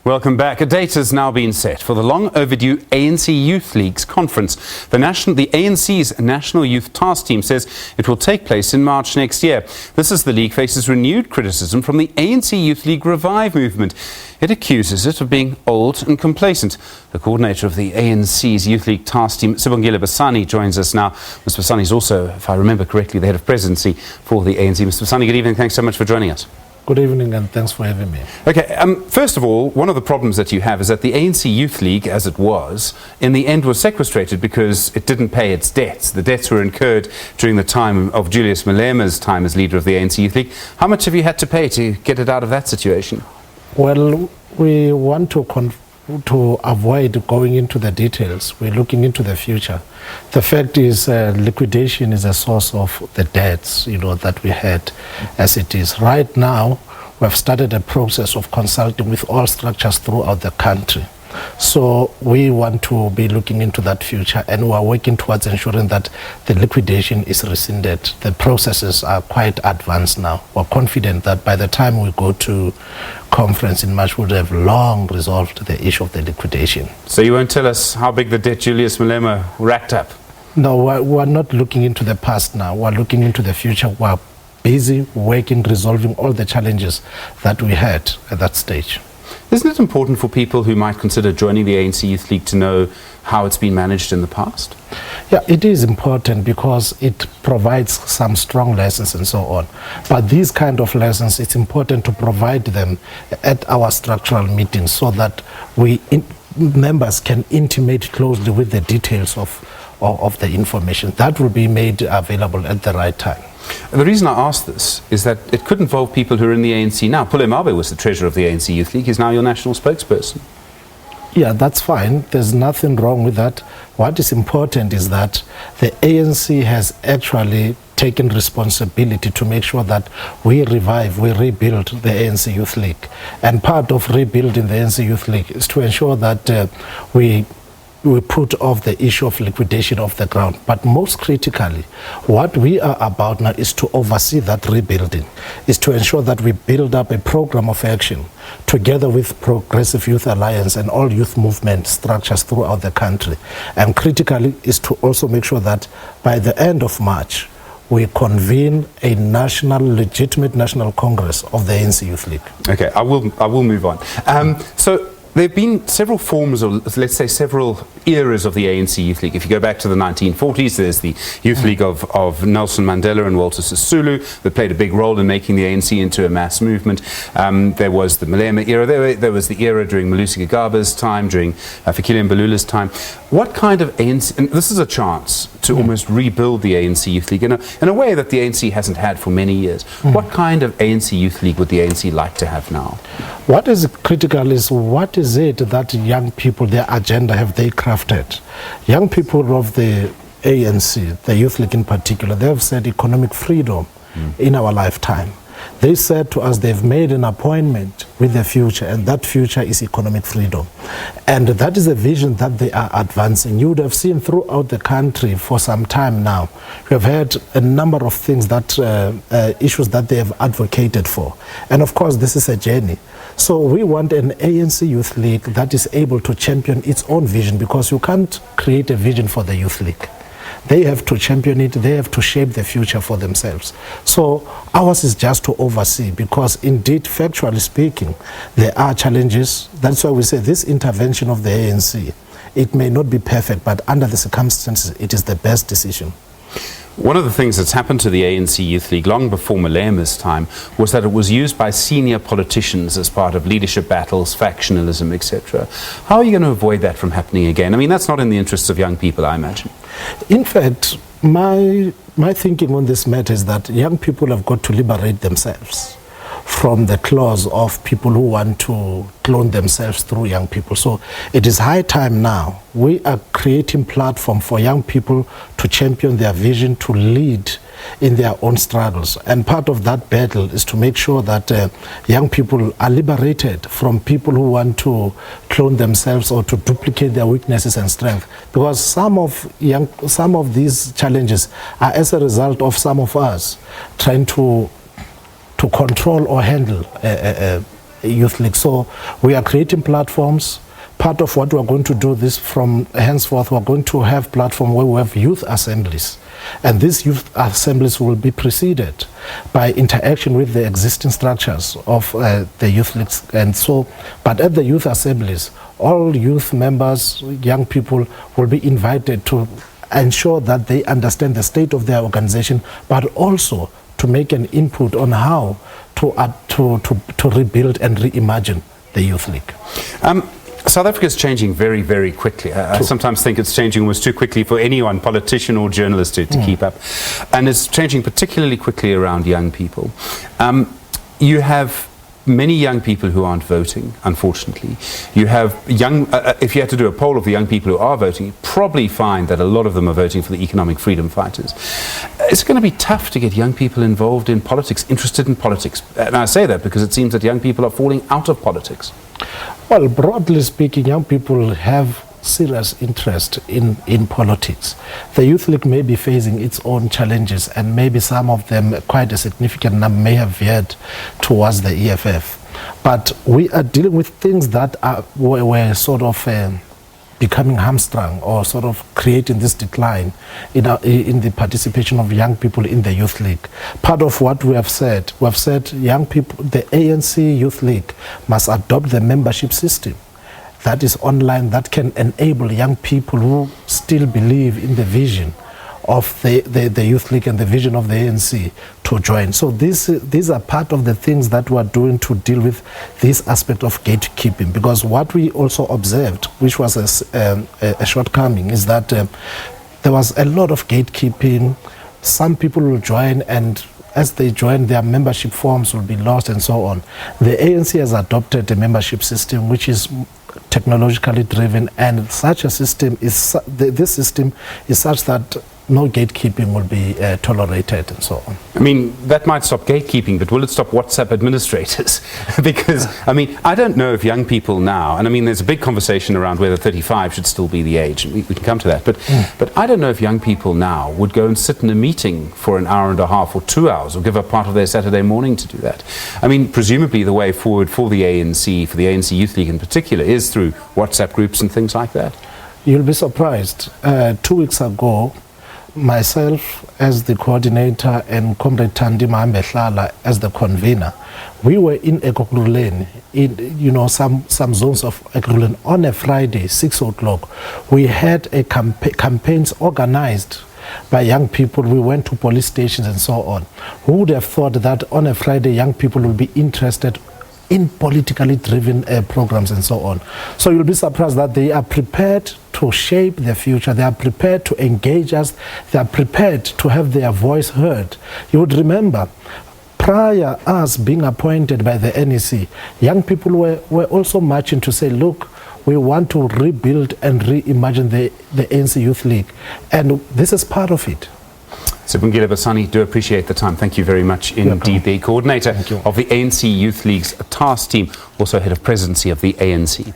Welcome back. A date has now been set for the long-overdue ANC Youth League's conference. The ANC's National Youth Task Team says it will take place in March next year. This as the league faces renewed criticism from the ANC Youth League Revive movement. It accuses it of being old and complacent. The coordinator of the ANC's Youth League Task Team, Sibongile Besani, joins us now. Mr. Besani is also, if I remember correctly, the head of presidency for the ANC. Mr. Besani, good evening. Thanks so much for joining us. Good evening and thanks for having me. Okay, first of all, one of the problems that you have is that the ANC Youth League, as it was, in the end was sequestrated because it didn't pay its debts. The debts were incurred during the time of Julius Malema's time as leader of the ANC Youth League. How much have you had to pay to get it out of that situation? Well, we want to avoid going into the details. We're looking into the future. The fact is liquidation is a source of the debts, that we had as it is. Right now, we've started a process of consulting with all structures throughout the country. So we want to be looking into that future, and we are working towards ensuring that the liquidation is rescinded. The processes are quite advanced now. We're confident that by the time we go to conference in March, we'll have long resolved the issue of the liquidation. So you won't tell us how big the debt Julius Malema racked up? No, we're not looking into the past now. We're looking into the future. We're busy working, resolving all the challenges that we had at that stage. Isn't it important for people who might consider joining the ANC Youth League to know how it's been managed in the past? Yeah, it is important because it provides some strong lessons and so on. But these kind of lessons, it's important to provide them at our structural meetings so that members can intimate closely with the details of the information. That will be made available at the right time. The reason I ask this is that it could involve people who are in the ANC now. Pulemabe was the treasurer of the ANC Youth League. He's now your national spokesperson. Yeah, that's fine. There's nothing wrong with that. What is important is that the ANC has actually taken responsibility to make sure that we rebuild the ANC Youth League. And part of rebuilding the ANC Youth League is to ensure that we put off the issue of liquidation off the ground. But most critically, what we are about now is to oversee that rebuilding, is to ensure that we build up a program of action together with Progressive Youth Alliance and all youth movement structures throughout the country. And critically is to also make sure that by the end of March, we convene a legitimate national congress of the ANC Youth League. Okay, I will move on. So there have been several forms, or let's say several eras of the ANC Youth League. If you go back to the 1940s, there's the Youth League of Nelson Mandela and Walter Sisulu that played a big role in making the ANC into a mass movement. There was the Malema era. There was the era during Malusi Gigaba's time, during Fikile Mbalula's time. What kind of ANC, and this is a chance to almost rebuild the ANC Youth League in a way that the ANC hasn't had for many years. What kind of ANC Youth League would the ANC like to have now? What is critical is what is it that young people, their agenda, have they crafted? Young people of the ANC, the Youth League in particular, they have said economic freedom in our lifetime. They said to us they've made an appointment with the future, and that future is economic freedom. And that is a vision that they are advancing. You would have seen throughout the country for some time now, we have had a number of things that, issues that they have advocated for. And of course, this is a journey. So we want an ANC Youth League that is able to champion its own vision, because you can't create a vision for the Youth League. They have to champion it, they have to shape the future for themselves. So ours is just to oversee, because indeed, factually speaking, there are challenges. That's why we say this intervention of the ANC, it may not be perfect, but under the circumstances, it is the best decision. One of the things that's happened to the ANC Youth League long before Malema's time was that it was used by senior politicians as part of leadership battles, factionalism, etc. How are you going to avoid that from happening again? I mean, that's not in the interests of young people, I imagine. In fact, my thinking on this matter is that young people have got to liberate themselves from the claws of people who want to clone themselves through young people. So it is high time now. We are creating platform for young people to champion their vision, to lead in their own struggles. And part of that battle is to make sure that young people are liberated from people who want to clone themselves or to duplicate their weaknesses and strengths. Because some of these challenges are as a result of some of us trying to control or handle Youth League. So we are creating platforms. Part of what we're going to do this from henceforth, we're going to have platform where we have youth assemblies. And these youth assemblies will be preceded by interaction with the existing structures of the youth leagues. And so, but at the youth assemblies, all youth members, young people will be invited to ensure that they understand the state of their organization, but also to make an input on how to rebuild and reimagine the youth league. South Africa is changing very, very quickly. I sometimes think it's changing almost too quickly for anyone, politician or journalist, to keep up. And it's changing particularly quickly around young people. You have many young people who aren't voting, unfortunately. You have young, if you had to do a poll of the young people who are voting, you'd probably find that a lot of them are voting for the economic freedom fighters. It's going to be tough to get young people involved in politics, interested in politics. And I say that because it seems that young people are falling out of politics. Well, broadly speaking, young people have serious interest in politics. The Youth League may be facing its own challenges, and maybe some of them, quite a significant number, may have veered towards the EFF. But we are dealing with things that were sort of becoming hamstrung, or sort of creating this decline in the participation of young people in the Youth League. Part of what we have said young people, the ANC Youth League must adopt the membership system that is online, that can enable young people who still believe in the vision of the Youth League and the vision of the ANC to join. So these are part of the things that we are doing to deal with this aspect of gatekeeping, because what we also observed, which was a shortcoming, is that there was a lot of gatekeeping. Some people will join, and as they join, their membership forms will be lost and so on. The ANC has adopted a membership system which is technologically driven, and such a system is this system is such that no gatekeeping will be tolerated and so on. I mean, that might stop gatekeeping, but will it stop WhatsApp administrators? Because, I mean, I don't know if young people now, and I mean, there's a big conversation around whether 35 should still be the age, and we can come to that, but I don't know if young people now would go and sit in a meeting for an hour and a half or 2 hours, or give up part of their Saturday morning to do that. I mean, presumably the way forward for the ANC, for the ANC Youth League in particular, is through WhatsApp groups and things like that. You'll be surprised. 2 weeks ago, myself as the coordinator and Comrade Thandi Mahambe as the convener, we were in Ekurhuleni, in some zones of Ekurhuleni on a Friday, 6 o'clock. We had a campaigns organized by young people. We went to police stations and so on. Who would have thought that on a Friday young people will be interested in politically driven programs and so on. So you'll be surprised that they are prepared to shape the future. They are prepared to engage us. They are prepared to have their voice heard. You would remember, prior us being appointed by the NEC, young people were also marching to say, look, we want to rebuild and reimagine the ANC Youth League. And this is part of it. Sibongile Besani, do appreciate the time. Thank you very much indeed. The coordinator of the ANC Youth League's task team, also head of presidency of the ANC.